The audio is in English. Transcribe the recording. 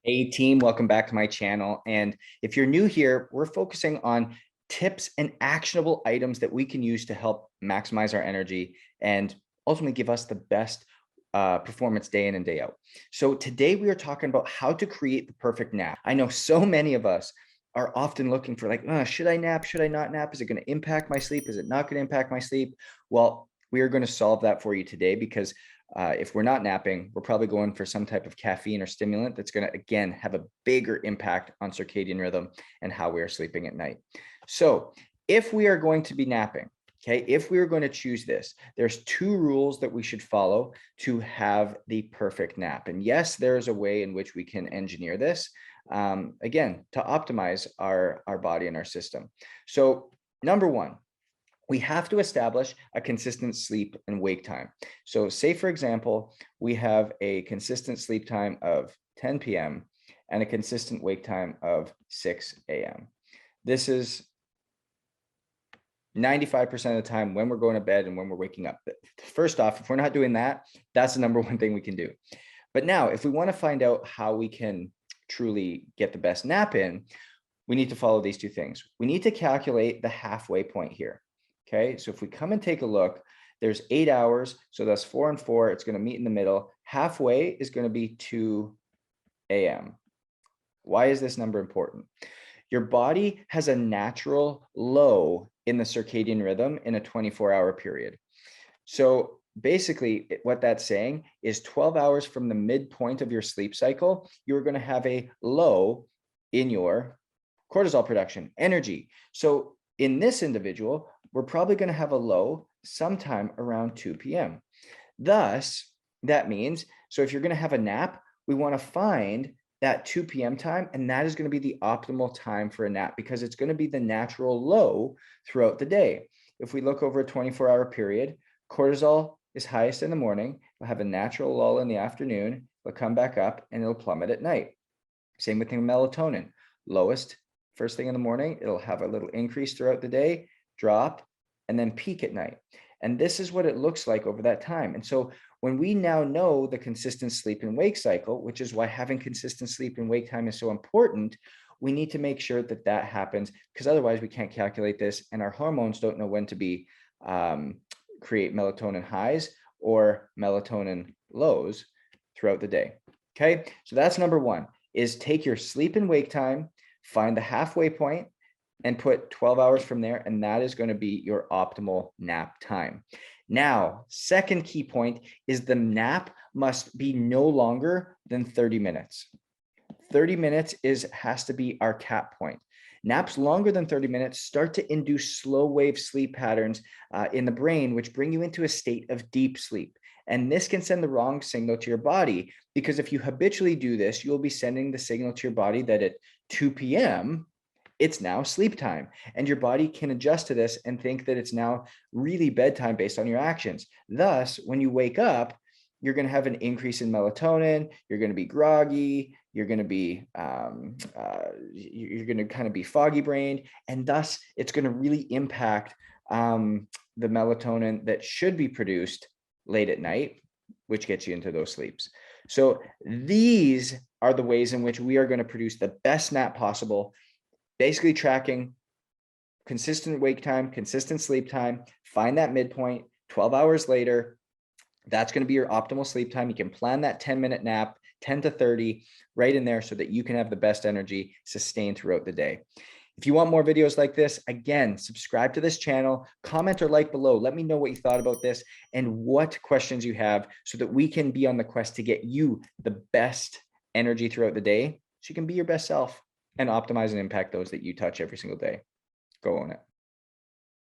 Hey team, welcome back to my channel. And if you're new here, we're focusing on tips and actionable items that we can use to help maximize our energy and ultimately give us the best performance day in and day out. So today we are talking about how to create the perfect nap. I know so many of us are often looking for like, should I nap? Should I not nap? Is it going to impact my sleep? Is it not going to impact my sleep? Well, we are going to solve that for you today because if we're not napping, we're probably going for some type of caffeine or stimulant that's going to, again, have a bigger impact on circadian rhythm and how we are sleeping at night. So if we are going to be napping, okay, if we are going to choose this, there's two rules that we should follow to have the perfect nap. And yes, there is a way in which we can engineer this, again, to optimize our body and our system. So number one, we have to establish a consistent sleep and wake time. So say, for example, we have a consistent sleep time of 10 p.m. and a consistent wake time of 6 a.m. This is 95% of the time when we're going to bed and when we're waking up. First off, if we're not doing that, that's the number one thing we can do. But now, if we want to find out how we can truly get the best nap in, we need to follow these two things. We need to calculate the halfway point here. Okay, so if we come and take a look, there's 8 hours. So that's 4 and 4. It's going to meet in the middle. Halfway is going to be 2 a.m. Why is this number important? Your body has a natural low in the circadian rhythm in a 24-hour period. So basically what that's saying is 12 hours from the midpoint of your sleep cycle, you're going to have a low in your cortisol production, energy. So in this individual, we're probably going to have a low sometime around 2 p.m. Thus, that means, so if you're going to have a nap, we want to find that 2 p.m. time, and that is going to be the optimal time for a nap because it's going to be the natural low throughout the day. If we look over a 24-hour period, cortisol is highest in the morning. We'll have a natural lull in the afternoon. It'll come back up and it'll plummet at night. Same with melatonin, lowest first thing in the morning. It'll have a little increase throughout the day, drop, and then peak at night. And this is what it looks like over that time. And so when we now know the consistent sleep and wake cycle, which is why having consistent sleep and wake time is so important, we need to make sure that that happens because otherwise we can't calculate this and our hormones don't know when to be create melatonin highs or melatonin lows throughout the day. Okay, so that's number one, is take your sleep and wake time, find the halfway point, and put 12 hours from there, and that is going to be your optimal nap time. Now, second key point is the nap must be no longer than 30 minutes. 30 minutes has to be our cap point. Naps longer than 30 minutes start to induce slow wave sleep patterns in the brain, which bring you into a state of deep sleep. And this can send the wrong signal to your body because if you habitually do this, you'll be sending the signal to your body that at 2 p.m., it's now sleep time. And your body can adjust to this and think that it's now really bedtime based on your actions. Thus, when you wake up, you're going to have an increase in melatonin. You're going to be groggy. You're going to be you're going to kind of be foggy brained, and thus it's going to really impact the melatonin that should be produced late at night, which gets you into those sleeps. So these are the ways in which we are going to produce the best nap possible, basically tracking consistent wake time, consistent sleep time, find that midpoint 12 hours later. That's going to be your optimal sleep time. You can plan that 10-minute nap, 10 to 30 right in there so that you can have the best energy sustained throughout the day. If you want more videos like this, again, subscribe to this channel, comment or like below. Let me know what you thought about this and what questions you have so that we can be on the quest to get you the best energy throughout the day so you can be your best self and optimize and impact those that you touch every single day. Go own it.